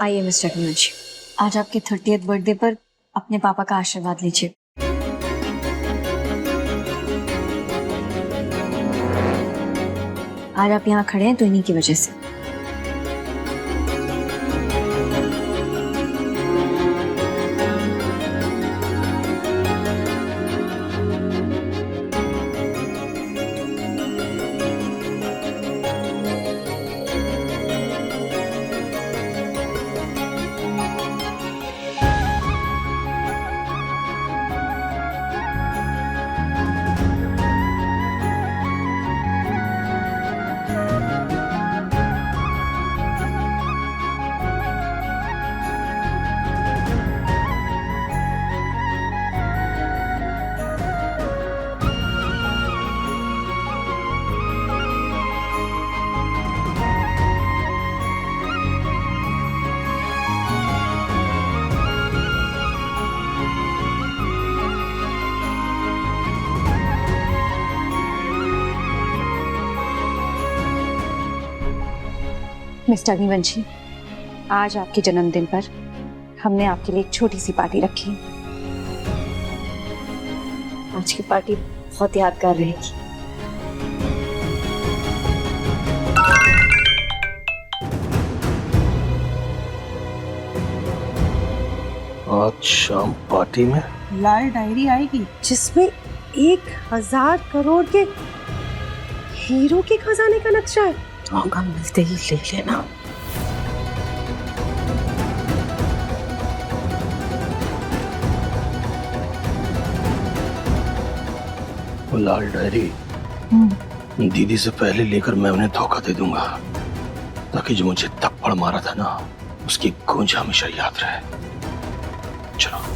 आइए मिस्टर अग्निवंशी, आज आपके 30th बर्थडे पर अपने पापा का आशीर्वाद लीजिए। आज आप यहाँ खड़े हैं तो इन्हीं की वजह से। मिस्टर अग्निवंशी, आज आपके जन्मदिन पर हमने आपके लिए एक छोटी सी पार्टी रखी है। आज की पार्टी बहुत यादगार रहेगी। आज शाम पार्टी में लाल डायरी आएगी जिसमें 1000 करोड़ के हीरो के खजाने का नक्शा है। मौका मिलते ही ले लेना। वो लाल डायरी दीदी से पहले लेकर मैं उन्हें धोखा दे दूंगा, ताकि जो मुझे थप्पड़ मारा था ना, उसकी गूंज हमेशा याद रहे। चलो।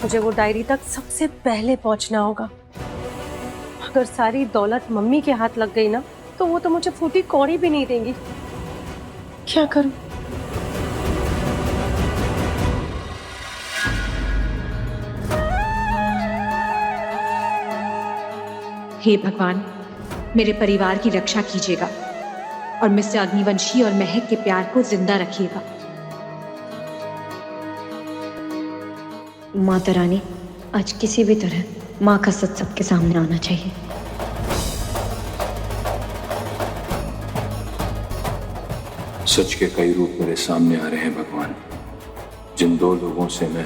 मुझे वो डायरी तक सबसे पहले पहुंचना होगा। अगर सारी दौलत मम्मी के हाथ लग गई ना, तो वो तो मुझे फूटी कौड़ी भी नहीं देंगी। क्या करूं? हे भगवान, मेरे परिवार की रक्षा कीजिएगा और मिस्टर अग्निवंशी और महक के प्यार को जिंदा रखिएगा। माता रानी, आज किसी भी तरह माँ का सच सबके सामने आना चाहिए। सच के कई रूप मेरे सामने आ रहे हैं भगवान। जिन दो लोगों से मैं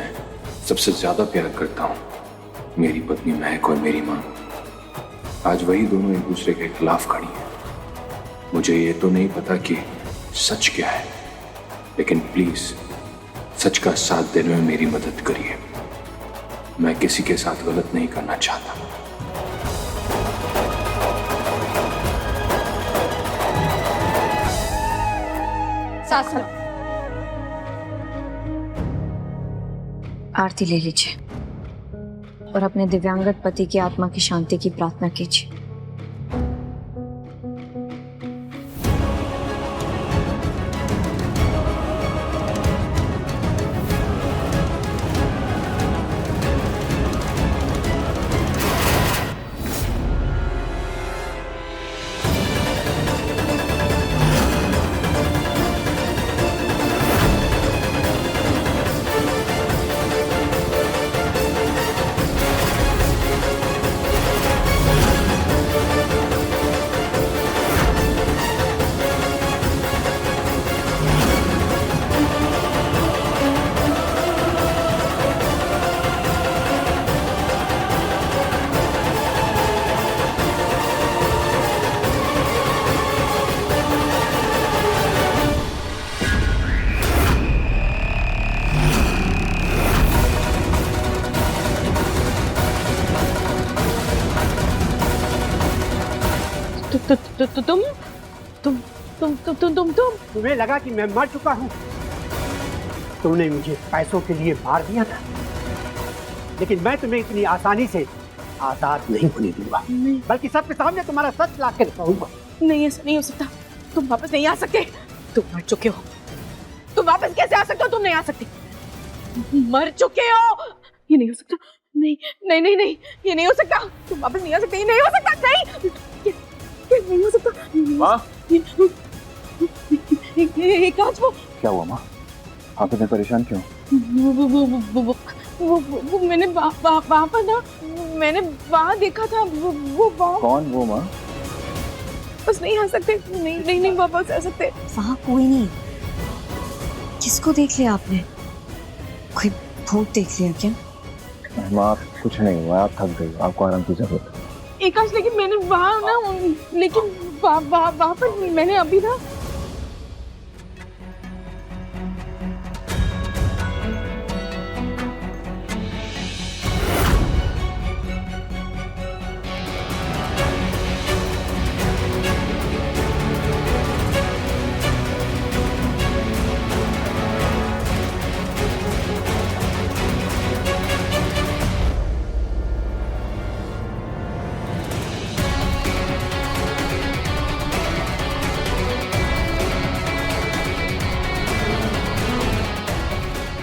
सबसे ज्यादा प्यार करता हूं, मेरी पत्नी महक और मेरी मां, आज वही दोनों एक दूसरे के खिलाफ खड़ी हैं। मुझे ये तो नहीं पता कि सच क्या है, लेकिन प्लीज सच का साथ देने में मेरी मदद करिए। मैं किसी के साथ गलत नहीं करना चाहता। सांस लो। आरती ले लीजिए और अपने दिव्यांगत पति की आत्मा की शांति की प्रार्थना कीजिए। तुम्हें लगा कि मैं मर चुका हूँ? तुमने मुझे पैसों के लिए मार दिया था, लेकिन मैं तुम्हें इतनी आसानी से आजाद नहीं होने दूंगा, बल्कि सबके सामने तुम्हारा सच ला के दिखाऊंगा। नहीं, ऐसा नहीं हो सकता। तुम वापस नहीं आ सकते। तुम मर चुके हो। तुम वापस कैसे आ सकते हो? तुम नहीं आ सकते। मर चुके हो। ये नहीं हो सकता। नहीं नहीं नहीं नहीं, ये नहीं हो सकता, तुम वापस नहीं आ सकते, ये नहीं हो सकता, नहीं, ये नहीं हो सकता। माँ, कांच, क्या हुआ माँ? आप इतने परेशान क्यों? वो मैंने वहाँ पर ना, मैंने वहाँ देखा था, वो वहाँ। कौन वो माँ? बस नहीं आ सकते, नहीं नहीं नहीं वापस आ सकते। वहाँ कोई नहीं। किसको देख लिया आपने? कोई भूत देख लिया क्या? माँ, कुछ नहीं हुआ, आप थक गई, आपको आराम की जरूरत है। एकांश, लेकिन मैंने वहाँ ना, लेकिन वहाँ पर मैंने अभी ना,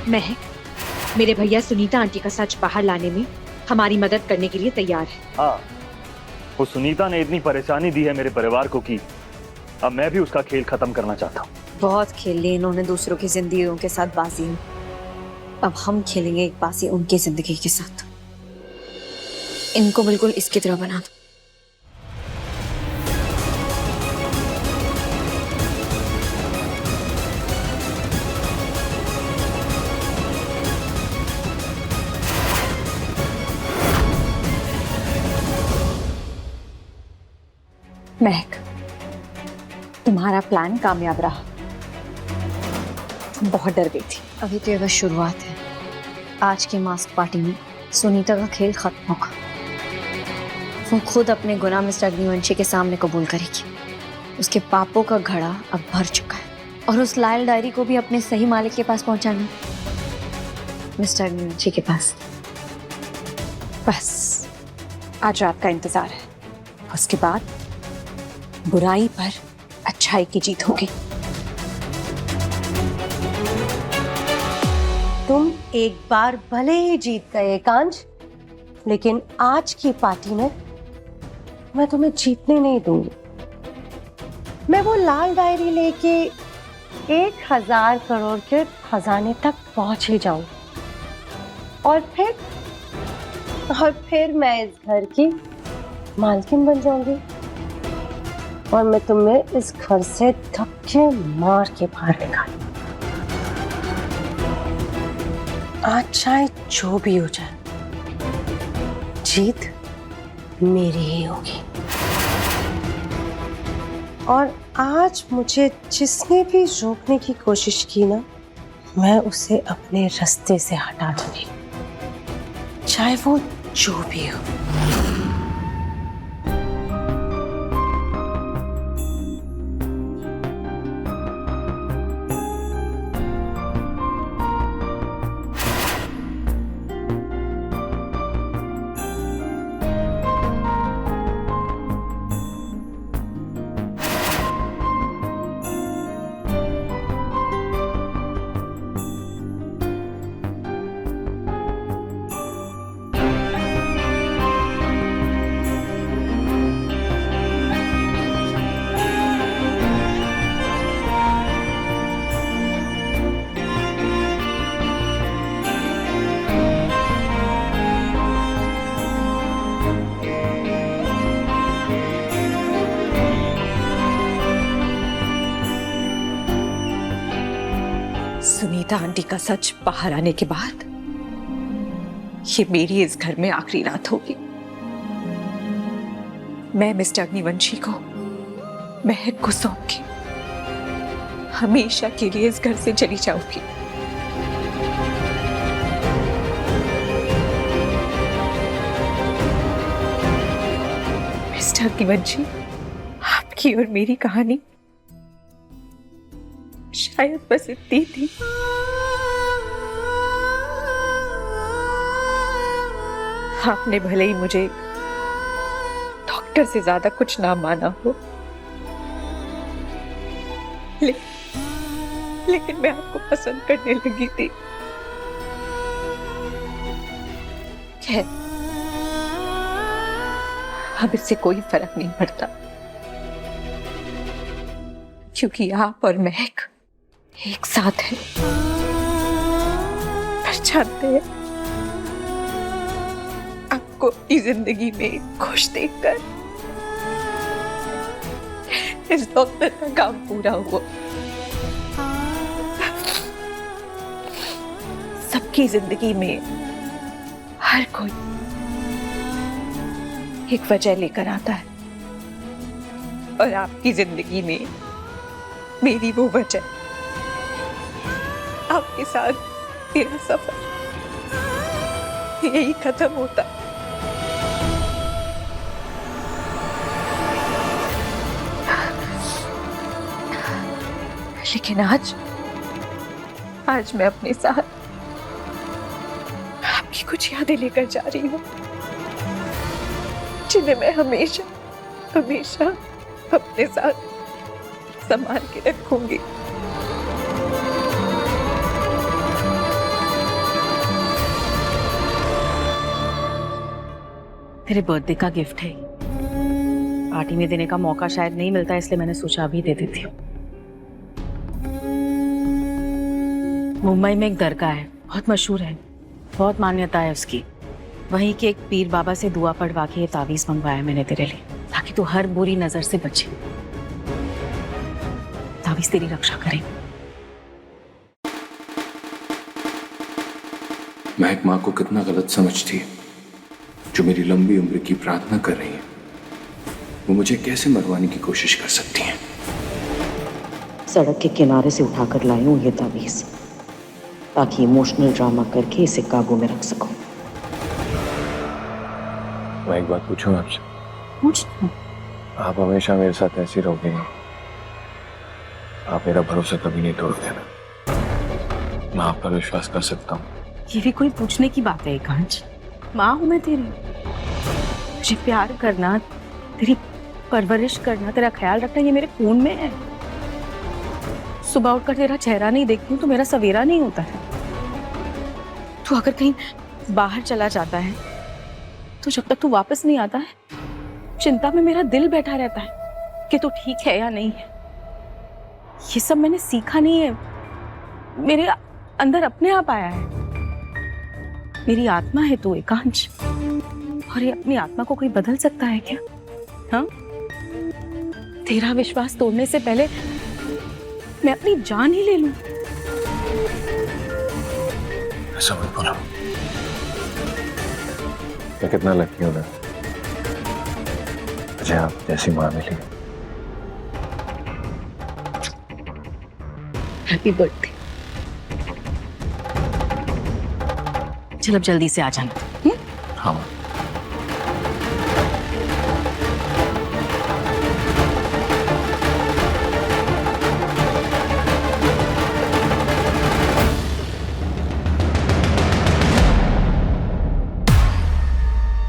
महक, मेरे भैया सुनीता आंटी का सच बाहर लाने में हमारी मदद करने के लिए तैयार है। हाँ, वो सुनीता ने इतनी परेशानी दी है मेरे परिवार को कि अब मैं भी उसका खेल खत्म करना चाहता हूँ। बहुत खेल ली इन्होंने दूसरों की जिंदगियों के साथ बाजी। अब हम खेलेंगे एक बाजी उनकी जिंदगी के साथ। इनको बिल्कुल इसकी तरह बना दो। महक, तुम्हारा प्लान कामयाब रहा। तुम बहुत डर गई थी। अभी तो ये बस शुरुआत है। आज की मास्क पार्टी में सुनीता का खेल खत्म होगा। वो खुद अपने गुनाह मिस्टर अग्निवंशी के सामने कबूल करेगी। उसके पापों का घड़ा अब भर चुका है और उस लाल डायरी को भी अपने सही मालिक के पास पहुंचाना, मिस्टर अग्निवंशी के पास। बस आज रात का इंतजार है, उसके बाद बुराई पर अच्छाई की जीत होगी। तुम एक बार भले ही जीत गए एकांश, लेकिन आज की पार्टी में मैं तुम्हें जीतने नहीं दूंगी। मैं वो लाल डायरी लेके 1000 करोड़ के खजाने तक पहुंच ही जाऊं और फिर मैं इस घर की मालकिन बन जाऊंगी और मैं तुम्हें इस घर से धक्के मार के बाहर निकालूंगी। आज चाहे जो भी हो जाए, जीत मेरी ही होगी। और आज मुझे जिसने भी रोकने की कोशिश की ना, मैं उसे अपने रास्ते से हटा दूंगी, चाहे वो जो भी हो। सुनीता आंटी का सच बाहर आने के बाद ये मेरी इस घर में आखिरी रात होगी। मैं मिस्टर अग्निवंशी को, महक को सौंप के हमेशा के लिए इस घर से चली जाऊंगी। मिस्टर अग्निवंशी, आपकी और मेरी कहानी शायद बस इतनी थी। आपने भले ही मुझे डॉक्टर से ज्यादा कुछ ना माना हो, लेकिन मैं आपको पसंद करने लगी थी। है। अब इससे कोई फर्क नहीं पड़ता, क्योंकि आप और महक एक साथ हैं। पर जानते हैं, आपको अपनी जिंदगी में खुश देखकर इस डॉक्टर का काम पूरा हुआ। सबकी जिंदगी में हर कोई एक वजह लेकर आता है, और आपकी जिंदगी में मेरी वो वजह, आपके साथ मेरा सफर यही खत्म होता। लेकिन आज मैं अपने साथ आपकी कुछ यादें लेकर जा रही हूँ, जिन्हें मैं हमेशा हमेशा अपने साथ संभाल के रखूंगी। तेरे बर्थडे का गिफ्ट है, पार्टी में देने का मौका शायद नहीं मिलता, इसलिए मैंने सोचा अभी दे देती हूँ। मुंबई में एक दरगाह है, बहुत मशहूर है, बहुत मान्यता है उसकी। वहीं के एक पीर बाबा से दुआ पढ़वा के ये तावीज मंगवाया मैंने तेरे लिए, ताकि तू हर बुरी नजर से बचे। तावीज तेरी रक्षा करे। महक माँ को कितना गलत समझती है, जो मेरी लंबी उम्र की प्रार्थना कर रही है। वो मुझे कैसे मरवाने की कोशिश कर सकती हैं? सड़क के किनारे से उठाकर लाई हूँ ये तावीज, ताकि इमोशनल ड्रामा करके इसे काबू में रख सकूं। मैं एक बात पूछूं आपसे? पूछ। आप हमेशा मेरे साथ ऐसी रहोगे? आप मेरा भरोसा कभी नहीं तोड़ देना। मैं आप पर विश्वास कर सकता हूँ। ये भी कोई पूछने की बात है एकांश? माँ हूं मैं तेरी, मुझे प्यार करना, तेरी परवरिश करना, तेरा ख्याल रखना, ये मेरे खून में है। सुबह उठकर तेरा चेहरा नहीं देखती हूँ तो मेरा सवेरा नहीं होता है। तू अगर कहीं बाहर चला जाता है तो जब तक तू वापस नहीं आता है, चिंता में मेरा दिल बैठा रहता है कि तू ठीक है या नहीं है। ये सब मैंने सीखा नहीं है, मेरे अंदर अपने आप आया है। मेरी आत्मा है तू एकांश, और ये अपनी आत्मा को कोई बदल सकता है क्या? हाँ, तेरा विश्वास तोड़ने से पहले मैं अपनी जान ही ले लूं। ऐसा मत बोलो। मैं कितना लकी हूं ना, मुझे आप जैसी माँ मिली। Happy birthday. चल अब जल्दी से आ जाना। हाँ।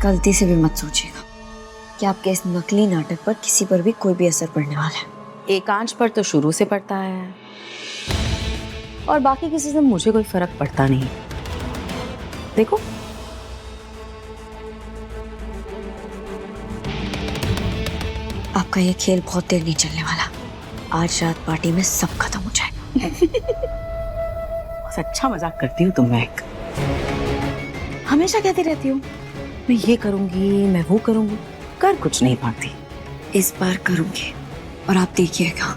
गलती से भी मत सोचिएगा कि आपके इस नकली नाटक पर किसी पर भी कोई भी असर पड़ने वाला है। एकांश पर तो शुरू से पड़ता है, और बाकी किसी से मुझे कोई फर्क पड़ता नहीं। देखो, आपका ये खेल बहुत देर नहीं चलने वाला। आज रात पार्टी में सब खत्म हो जाएगा। बहुत अच्छा मजाक करती हूँ तुम महक। हमेशा कहती रहती हूँ मैं ये करूंगी, मैं वो करूंगी, कर कुछ नहीं पाती। इस बार करूंगी, और आप देखिएगा,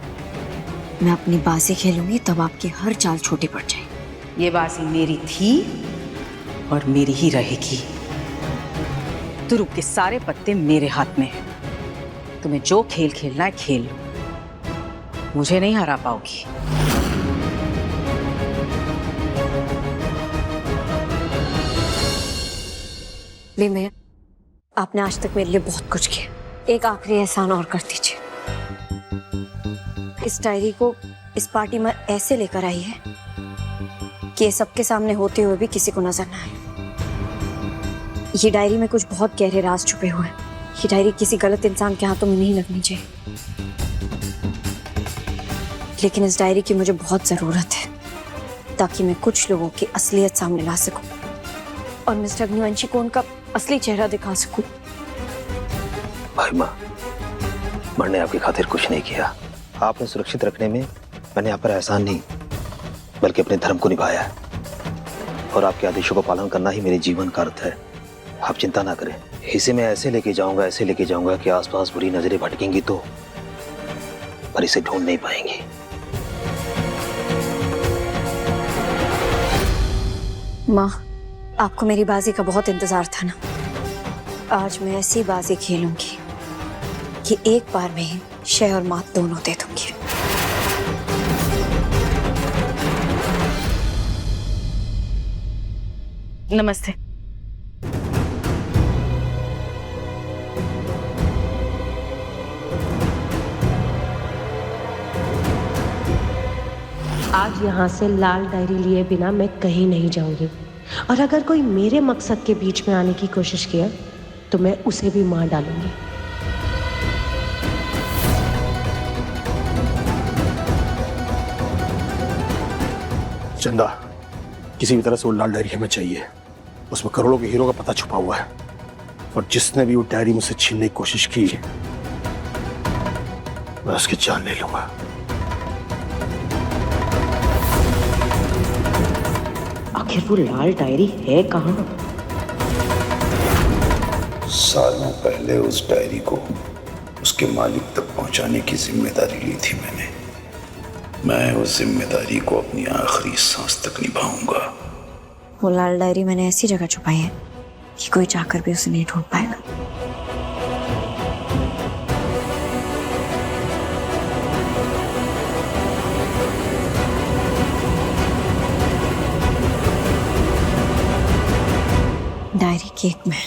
मैं अपनी बाजी खेलूंगी तब आपकी हर चाल छोटी पड़ जाएगी। ये बाजी मेरी थी और मेरी ही रहेगी। तुरुप के सारे पत्ते मेरे हाथ में हैं। तुम्हें जो खेल खेलना है खेल लो, मुझे नहीं हरा पाओगी। भैया, आपने आज तक मेरे लिए बहुत कुछ किया। एक आखिरी एहसान और कर दीजिए। इस डायरी को इस पार्टी में ऐसे लेकर आई है कि सबके सामने होते हुए भी किसी को नजर ना आए। ये डायरी में कुछ बहुत गहरे राज छुपे हुए हैं। ये डायरी किसी गलत इंसान के हाथों में नहीं लगनी चाहिए, लेकिन इस डायरी की मुझे बहुत जरूरत है, ताकि मैं कुछ लोगों की असलियत सामने ला सकूं। और मिस्टर अग्निवंशी को उनका असली चेहरा दिखा सकूं। भाई माँ, मैंने आपकी खातिर कुछ नहीं किया। आपने सुरक्षित रखने में मैंने आप पर एहसान नहीं बल्कि अपने धर्म को निभाया है, और आपके आदेशों का पालन करना ही मेरे जीवन का अर्थ है। आप चिंता ना करें, इसे मैं ऐसे लेके जाऊंगा कि आसपास बुरी नजरें भटकेंगी तो पर इसे ढूंढ नहीं पाएंगी। माँ, आपको मेरी बाजी का बहुत इंतजार था ना। आज मैं ऐसी बाजी खेलूंगी कि एक बार में ही शय और मात दोनों दे दूंगी। नमस्ते। आज यहाँ से लाल डायरी लिए बिना मैं कहीं नहीं जाऊंगी, और अगर कोई मेरे मकसद के बीच में आने की कोशिश किया तो मैं उसे भी मार डालूंगी। चंदा, किसी भी तरह से वो लाल डायरी हमें चाहिए। उसमें करोड़ों के हीरो का पता छुपा हुआ है, और जिसने भी वो डायरी मुझसे छीनने की कोशिश की मैं उसकी जान ले लूंगा। आखिर वो लाल डायरी है कहाँ? सालों पहले उस डायरी को उसके मालिक तक पहुंचाने की जिम्मेदारी ली थी मैंने। मैं उस जिम्मेदारी को अपनी आखिरी सांस तक निभाऊंगा। वो लाल डायरी मैंने ऐसी जगह छुपाई है कि कोई चाहकर भी उसे नहीं ढूंढ पाएगा। डायरी केक में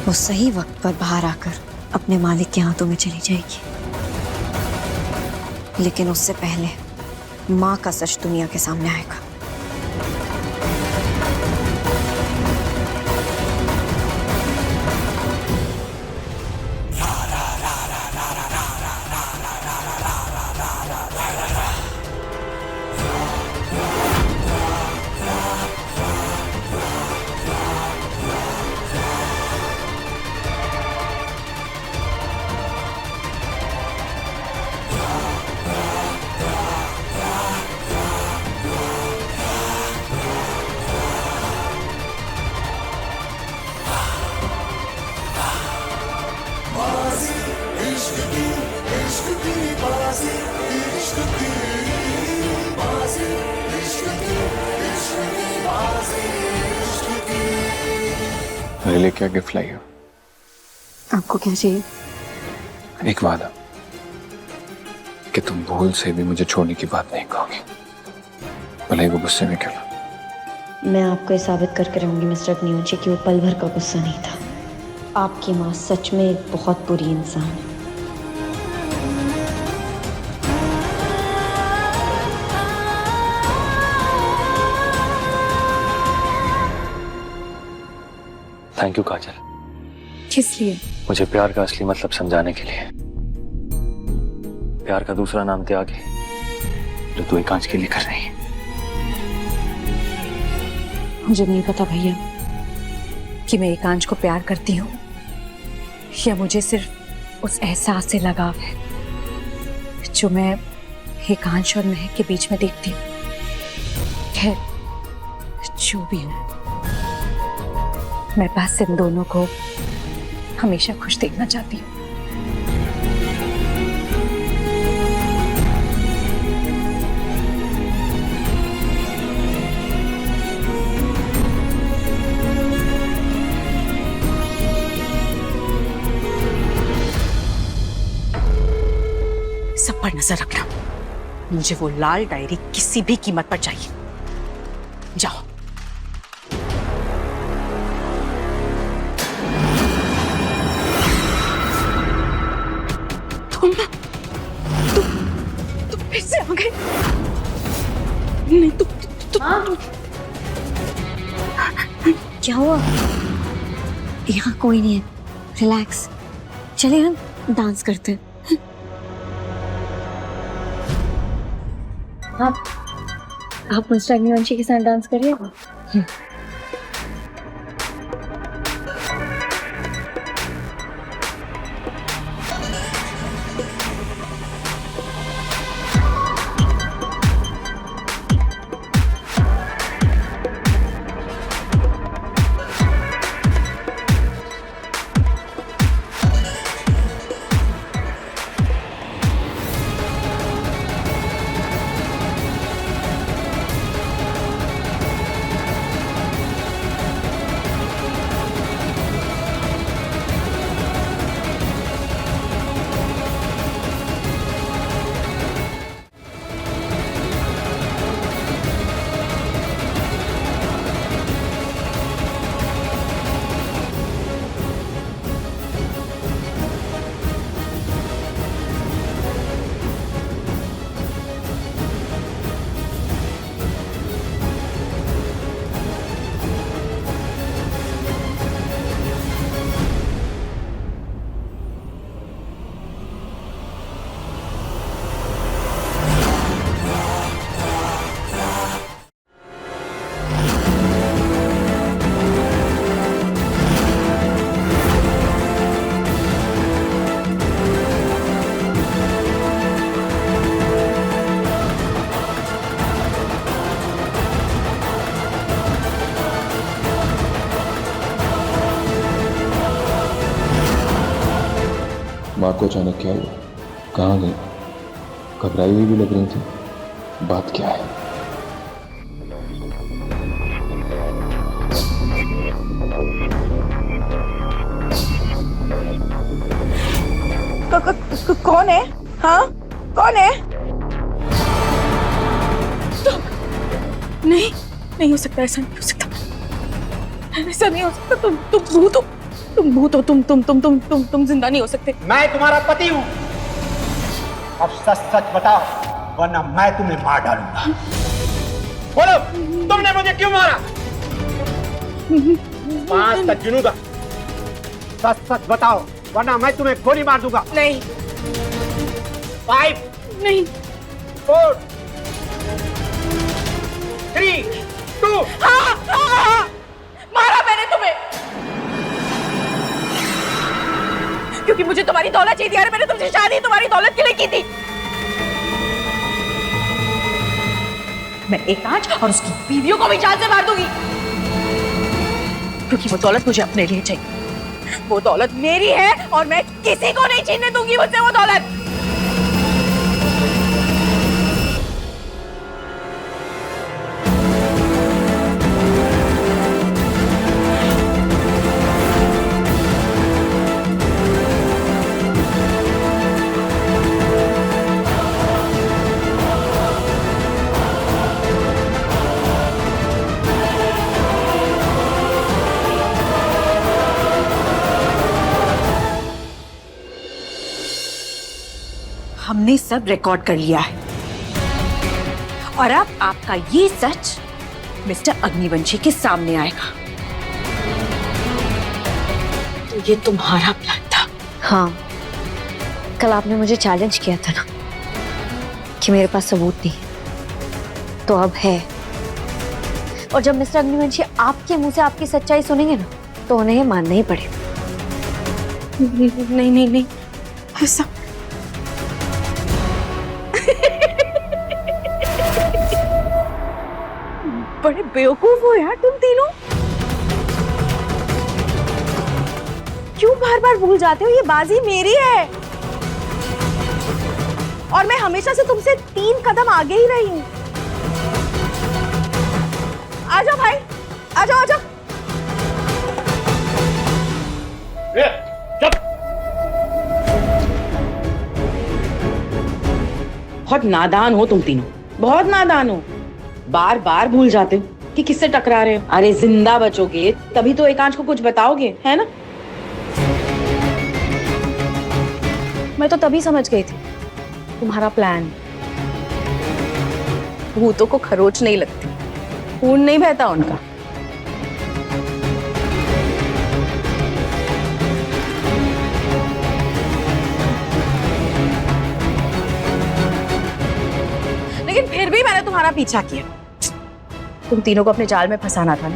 वो सही वक्त पर बाहर आकर अपने मालिक के हाथों में चली जाएगी, लेकिन उससे पहले माँ का सच दुनिया के सामने आएगा। मेरे लिए क्या गिफ्ट लाई हो? आपको क्या चाहिए? एक वादा कि तुम भूल से भी मुझे छोड़ने की बात नहीं कहोगी, भले ही वो गुस्से में क्यों ना। मैं आपको ये साबित करके रहूंगी मिस्टर अग्निवंशी कि वो पल भर का गुस्सा नहीं था। आपकी माँ सच में एक बहुत बुरी इंसान है। थैंक यू काजल, किस लिए? मुझे प्यार का असली मतलब समझाने के लिए। प्यार का दूसरा नाम त्याग है, जो तू एकांश के लिए कर रही है। मुझे नहीं पता भैया कि मैं एकांश को प्यार करती हूँ या मुझे सिर्फ उस एहसास से लगाव है जो मैं एकांश और महक के बीच में देखती हूँ। खैर, जो भी हो, मैं बस इन दोनों को हमेशा खुश देखना चाहती हूँ। सब पर नजर रखना। मुझे वो लाल डायरी किसी भी कीमत पर चाहिए। जाओ। तुम फिर से आ गए? नहीं, क्या हुआ? यहाँ कोई नहीं है, रिलैक्स। चलिए हम डांस करते हैं। आप मिस्टर अग्निवंशी के साथ डांस करिए। माँ को अचानक क्या हुआ? कहाँ गई? घबराई हुई भी लग रही थी। बात क्या है? कौन है? हाँ, कौन है? नहीं, नहीं हो सकता, ऐसा नहीं हो सकता, ऐसा नहीं हो सकता। तुम भूत हो, तुम भूत हो, तुम जिंदा नहीं हो सकते। मैं तुम्हारा पति हूँ। अब सच सच बताओ, वरना मैं तुम्हें मार डालूंगा। बोलो, तुमने मुझे क्यों मारा? 5 तक गिनूंगा। सच सच बताओ, वरना मैं तुम्हें गोली मार दूंगा। नहीं, 5 नहीं, 4 3 2। हाँ, मारा मैंने तुम्हें, क्योंकि मुझे तुम्हारी दौलत चाहिए थी। मैंने तुमसे शादी तुम्हारी दौलत के लिए की थी। मैं एकांश और उसकी बीवियों को भी जान से मार दूंगी, क्योंकि वो दौलत मुझे अपने लिए चाहिए। वो दौलत मेरी है और मैं किसी को नहीं छीनने दूंगी मुझसे वो दौलत। हमने सब रिकॉर्ड कर लिया है और अब आपका ये सच मिस्टर अग्निवंशी के सामने आएगा। तो ये तुम्हारा प्लान था? हाँ, कल आपने मुझे चैलेंज किया था ना कि मेरे पास सबूत नहीं, तो अब है। और जब मिस्टर अग्निवंशी आपके मुंह से आपकी सच्चाई सुनेंगे ना, तो उन्हें मानना ही पड़ेगा। नहीं नहीं नहीं, ऐसा बड़े बेवकूफ हो यार तुम तीनों। क्यों बार बार भूल जाते हो? ये बाजी मेरी है और मैं हमेशा से तुमसे 3 कदम आगे ही रही हूं। आ जाओ भाई, आ जाओ, आ जाओ। बहुत नादान हो तुम तीनों, बहुत नादान हो। बार बार भूल जाते हो कि किससे टकरा रहे हो। अरे जिंदा बचोगे तभी तो एकांश को कुछ बताओगे, है ना? मैं तो तभी समझ गई थी तुम्हारा प्लान। भूतों को खरोच नहीं लगती, खून नहीं बहता उनका। लेकिन फिर भी मैंने तुम्हारा पीछा किया। तुम तीनों को अपने जाल में फंसाना था ना।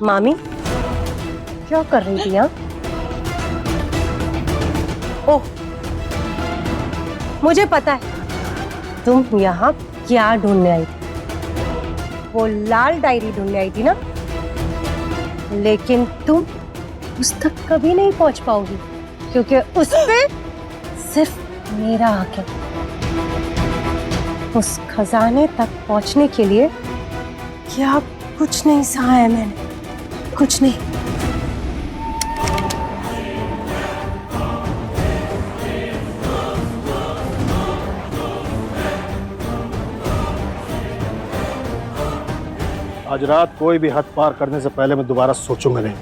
मामी क्या कर रही थी यहाँ? ओह, मुझे पता है तुम यहाँ क्या ढूंढने आई थी। वो लाल डायरी ढूंढने आई थी ना, लेकिन तुम उस तक कभी नहीं पहुंच पाओगी क्योंकि उस पे सिर्फ मेरा हक है। उस खजाने तक पहुंचने के लिए क्या कुछ नहीं सहा है मैंने, कुछ नहीं। आज रात कोई भी हद पार करने से पहले मैं दोबारा सोचूंगा नहीं।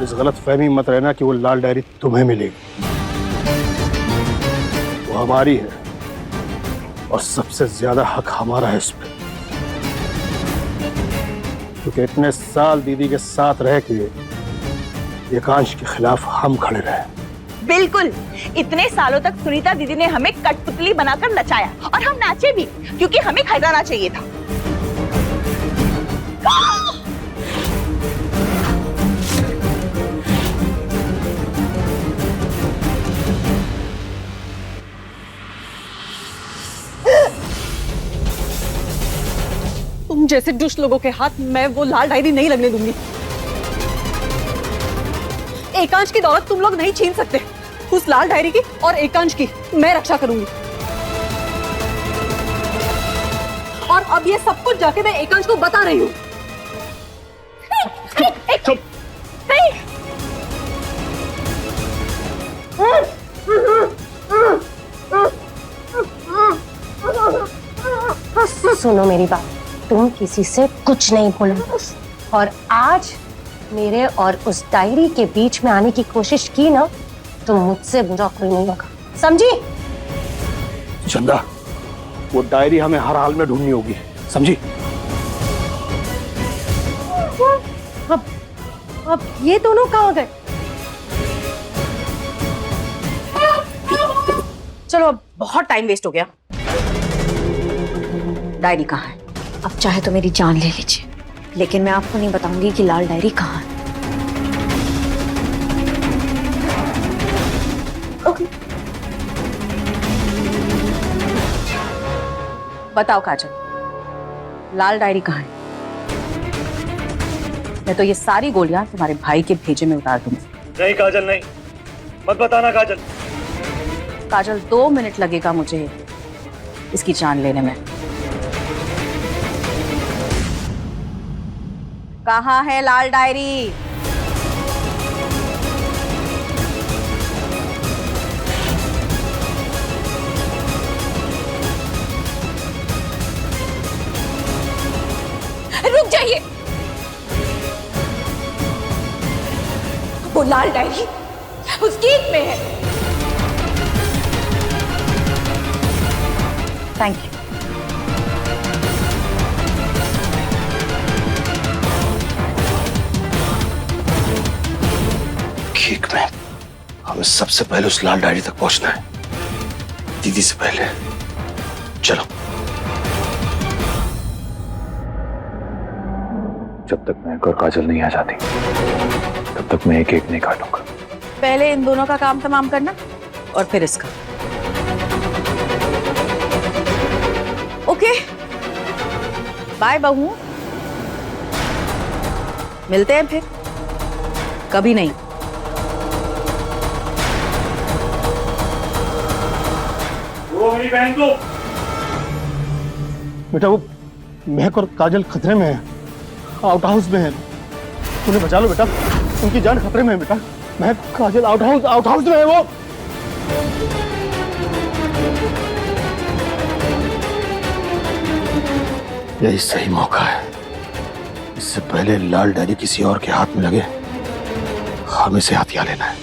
इस गलत फहमी मत रहना कि वो लाल डायरी तुम्हें मिलेगी। वो हमारी है और सबसे ज्यादा हक हमारा है उस पर, क्योंकि इतने साल दीदी के साथ रह के एकांश के खिलाफ हम खड़े रहे। बिल्कुल, इतने सालों तक सुनीता दीदी ने हमें कठपुतली बनाकर नचाया और हम नाचे भी क्योंकि हमें खजाना चाहिए था। तुम जैसे दुष्ट लोगों के हाथ मैं वो लाल डायरी नहीं लगने दूंगी। एकांश की दौलत तुम लोग नहीं छीन सकते। उस लाल डायरी की और एकांश की मैं रक्षा करूंगी। और अब ये सब कुछ जाके मैं एकांश को बता रही हूँ। चुप। सुनो मेरी बात, तुम किसी से कुछ नहीं बोलो। और आज मेरे और उस डायरी के बीच में आने की कोशिश की ना, तो मुझसे बुरा कोई नहीं होगा, समझी? चंदा, वो डायरी हमें हर हाल में ढूंढनी होगी, समझी? अब ये दोनों कहाँ गए? चलो, अब बहुत टाइम वेस्ट हो गया। डायरी कहाँ है? अब चाहे तो मेरी जान ले लीजिए, लेकिन मैं आपको नहीं बताऊंगी कि लाल डायरी कहाँ है। ओके। बताओ काजल, लाल डायरी कहाँ है? मैं तो ये सारी गोलियां तुम्हारे भाई के भेजे में उतार दूंगी। नहीं काजल, नहीं, मत बताना काजल। काजल, 2 मिनट लगेगा मुझे इसकी जान लेने में। कहाँ है लाल डायरी? रुक जाइए। वो लाल डायरी उस केक में है। Thank you. केक में हमें सबसे पहले उस लाल डायरी तक पहुंचना है, दीदी से पहले। चलो। जब तक महक और काजल नहीं आ जाती तब तक मैं एक एक नहीं काटूंगा। पहले इन दोनों का काम तमाम करना और फिर इसका। ओके, बाय बहू, मिलते हैं फिर कभी। नहीं, वो मेरी बहन को। बेटा, वो महक और काजल खतरे में है, आउट हाउस में है। उन्हें बचा लो बेटा, उनकी जान खतरे में है बेटा। महक, काजल आउट हाउस में है वो। यही सही मौका है। इससे पहले लाल डायरी किसी और के हाथ में लगे, हमें से हथियार लेना है।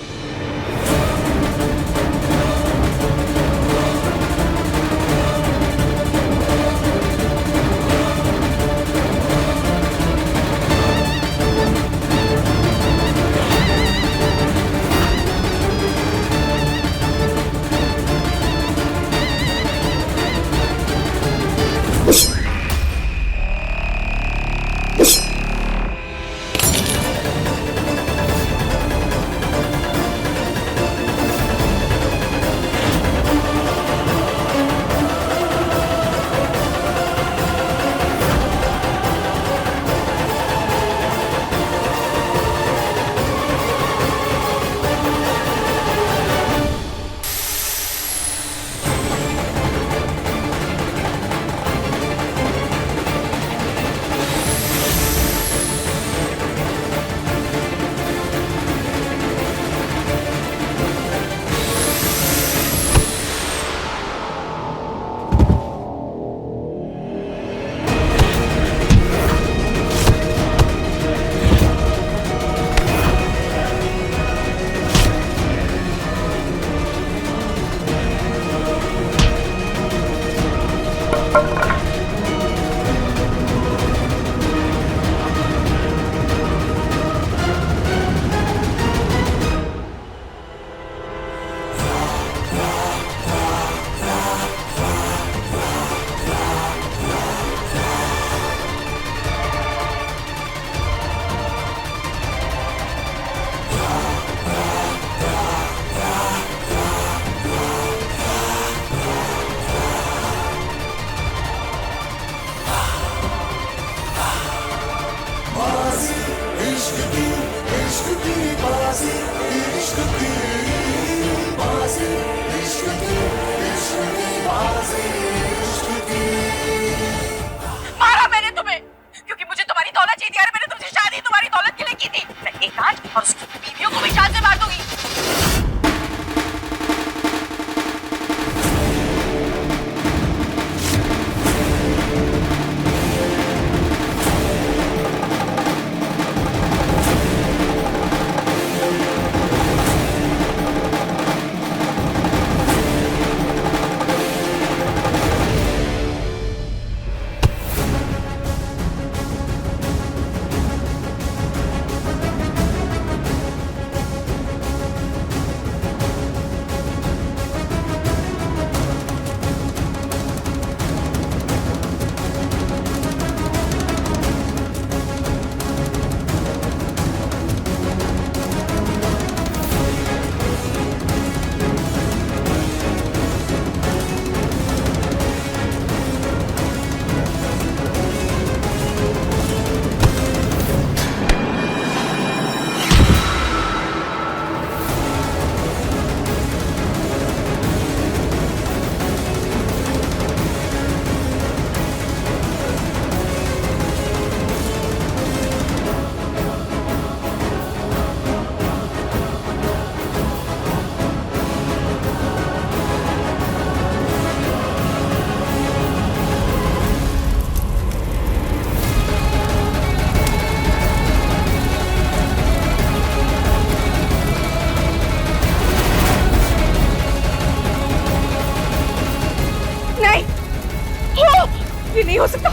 नहीं हो सकता।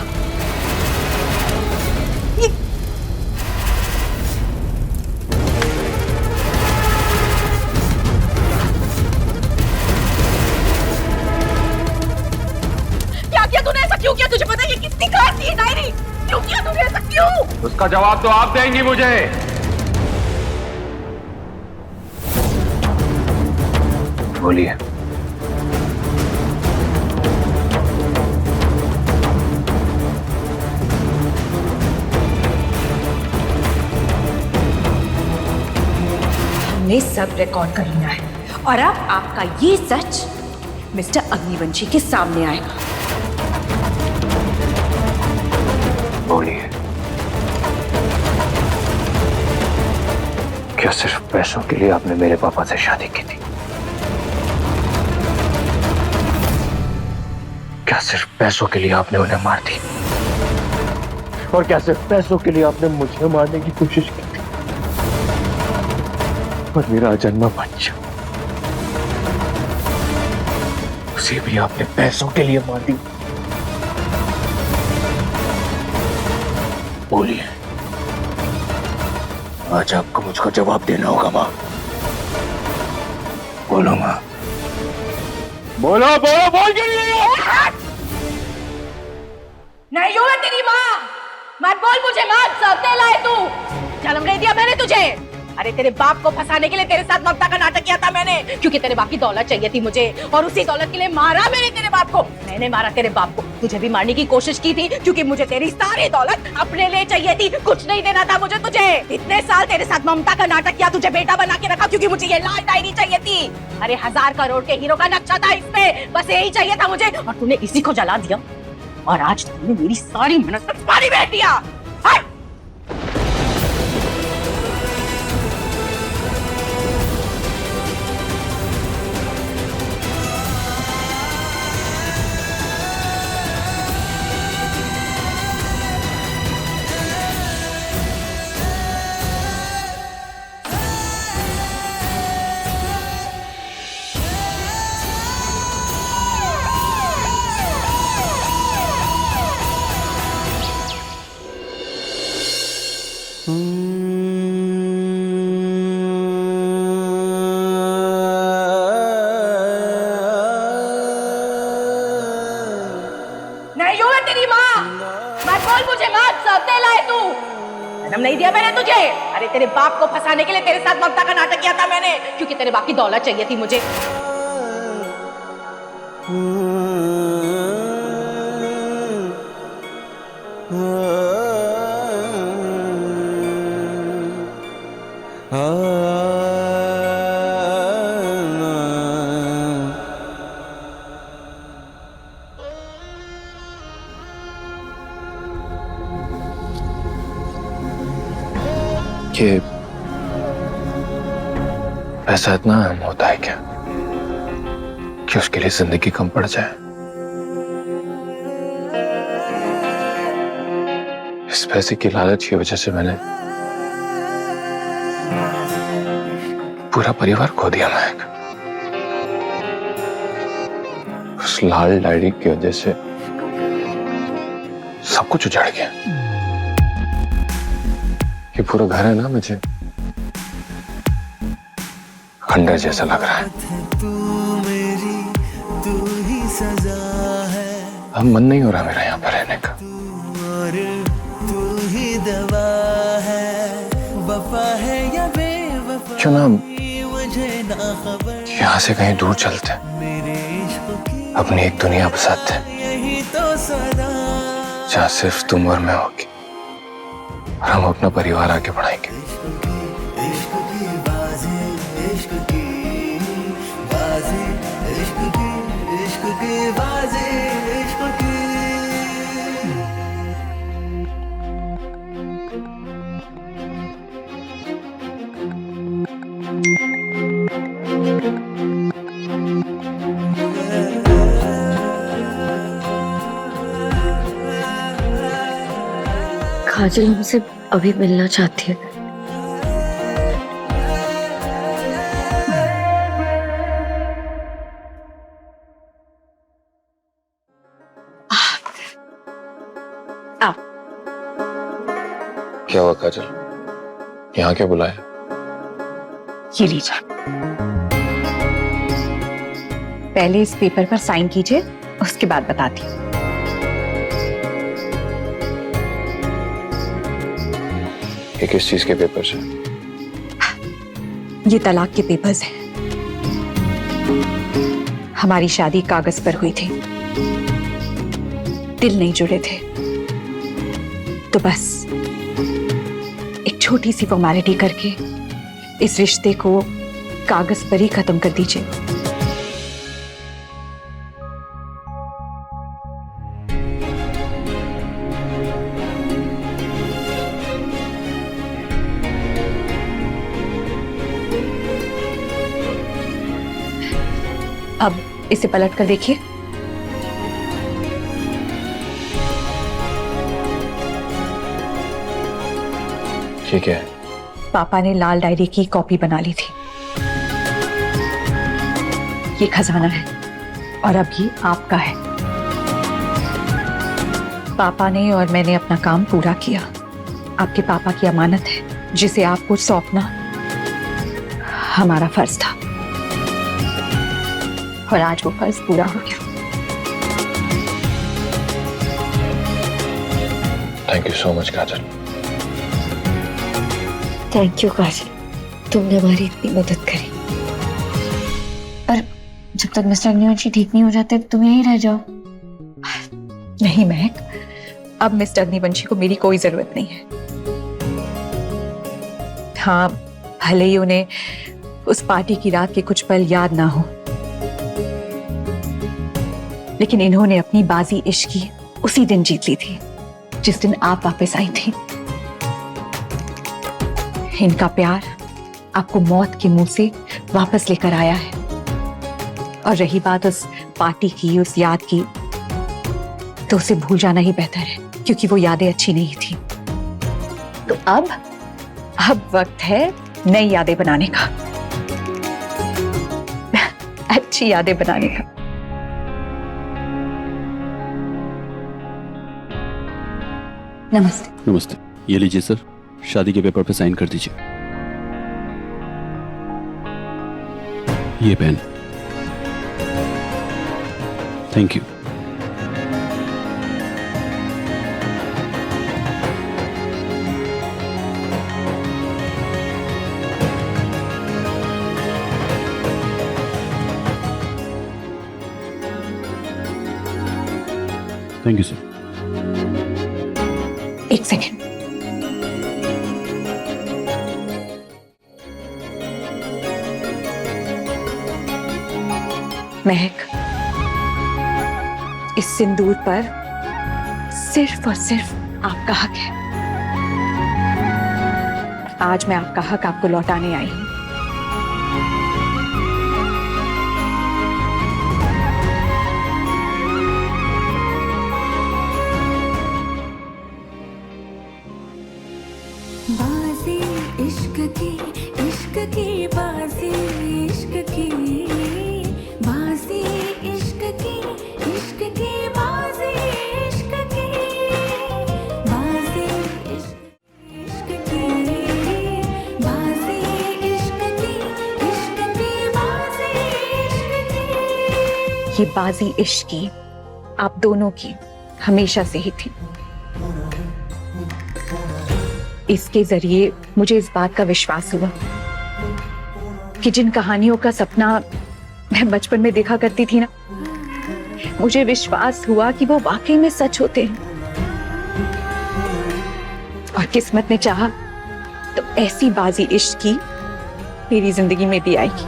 क्या किया तूने? ऐसा क्यों किया? तुझे पता है ये कितनी खास थी डायरी? क्यों किया तूने ऐसा? क्यों? उसका जवाब तो आप देंगी मुझे। बोलिए। हमने सब रिकॉर्ड कर लिया है और अब आपका ये सच मिस्टर अग्निवंशी के सामने आएगा। बोलिए। क्या सिर्फ पैसों के लिए आपने मेरे पापा से शादी की थी? क्या सिर्फ पैसों के लिए आपने उन्हें मार दी? और क्या सिर्फ पैसों के लिए आपने मुझे मारने की कोशिश की थी? और मेरा अजन्मा बच्चा, उसे भी आपने पैसों के लिए मार दी। बोलिए, आज आपको मुझको जवाब देना होगा माँ। बोलो माँ, बोलो बोलो, बोल क्यों नहीं रही हो? नहीं हूं मैं तेरी माँ। मत बोल मुझे माँ, सबने लाए तू। जन्म नहीं दिया मैंने तुझे। अरे तेरे बाप को फंसाने के लिए तेरे साथ ममता का नाटक किया था मैंने, क्योंकि तेरे बाप की दौलत चाहिए थी मुझे, और उसी दौलत के लिए मारा मैंने तेरे बाप को। मैंने मारा तेरे बाप को। तुझे भी मारने की कोशिश की थी, क्योंकि मुझे तेरी सारी दौलत अपने लिए चाहिए थी। कुछ नहीं देना था मुझे तुझे। इतने साल तेरे साथ ममता का नाटक किया, तुझे बेटा बना के रखा, क्योंकि मुझे ये लाल डायरी चाहिए थी। अरे 1000 करोड़ के हीरो का नक्शा था इसमें, बस यही चाहिए था मुझे, और तूने इसी को जला दिया। और आज तूने मेरी सारी मेहनत पर पानी फेर दिया। नहीं हूं मैं तेरी माँ। मत बोल मुझे माँ, सबने लाए तू। जन्म नहीं दिया मैंने तुझे। अरे तेरे बाप को फंसाने के लिए तेरे साथ ममता का नाटक किया था मैंने, क्योंकि तेरे बाप की दौलत चाहिए थी मुझे। ये पैसा इतना अहम होता है क्या कि उसके लिए जिंदगी कम पड़ जाए? इस पैसे की लालच की वजह से मैंने पूरा परिवार खो दिया महक। उस लाल डायरी की वजह से सब कुछ उजड़ गया। ये पूरा घर है ना, मुझे खंडर जैसा लग रहा है। अब मन नहीं हो रहा मेरा यहाँ पर रहने का। क्यों ना यहाँ से कहीं दूर चलते, अपनी एक दुनिया बसाते, जहाँ सिर्फ तुम और मैं होगी, और हम अपना परिवार आगे बढ़ाएंगे। काजल हमसे अभी मिलना चाहती है। क्या हुआ काजल? यहाँ क्या बुलाया? ये लीजिए, पहले इस पेपर पर साइन कीजिए, उसके बाद बताती हूँ। ये किस चीज के पेपर्स हैं? ये तलाक के पेपर्स हैं। हमारी शादी कागज पर हुई थी, दिल नहीं जुड़े थे, तो बस एक छोटी सी फॉर्मेलिटी करके इस रिश्ते को कागज पर ही खत्म कर दीजिए। अब इसे पलट कर देखिए। ठीक है। पापा ने लाल डायरी की कॉपी बना ली थी। ये खजाना है और अब ये आपका है। पापा ने और मैंने अपना काम पूरा किया। आपके पापा की अमानत है जिसे आपको सौंपना हमारा फर्ज था, और आज वो फर्ज पूरा हो गया। Thank you so much Kajal. Thank you Kajal, तुमने हमारी इतनी मदद करी। पर जब तक मिस्टर अग्निवंशी ठीक नहीं हो जाते तुम यहीं रह जाओ। नहीं महक, अब मिस्टर अग्निवंशी को मेरी कोई जरूरत नहीं है। हाँ, भले ही उन्हें उस पार्टी की रात के कुछ पल याद ना हो, लेकिन इन्होंने अपनी बाजी इश्क की उसी दिन जीत ली थी जिस दिन आप वापस आई थी। इनका प्यार आपको मौत के मुंह से वापस लेकर आया है। और रही बात उस पार्टी की, उस याद की, तो उसे भूल जाना ही बेहतर है, क्योंकि वो यादें अच्छी नहीं थी। तो अब वक्त है नई यादें बनाने का, अच्छी यादें बनाने का। नमस्ते। नमस्ते, ये लीजिए सर, शादी के पेपर पे साइन कर दीजिए। ये pen. Thank you. Thank you sir. एक सेकेंड। महक, इस सिंदूर पर सिर्फ और सिर्फ आपका हक है। आज मैं आपका हक आपको लौटाने आई हूं। बाजी इश्क की बाजी इश्क की बाजी इश्क की बाजी इश्क की बाजी इश्क की बाजी इश्क की बाजी इश्क की। ये बाजी इश्क की आप दोनों की हमेशा से ही थी। इसके जरिए मुझे इस बात का विश्वास हुआ कि जिन कहानियों का सपना मैं बचपन में देखा करती थी ना, मुझे विश्वास हुआ कि वो वाकई में सच होते हैं। और किस्मत ने चाहा तो ऐसी बाजी इश्क की मेरी जिंदगी में भी आएगी।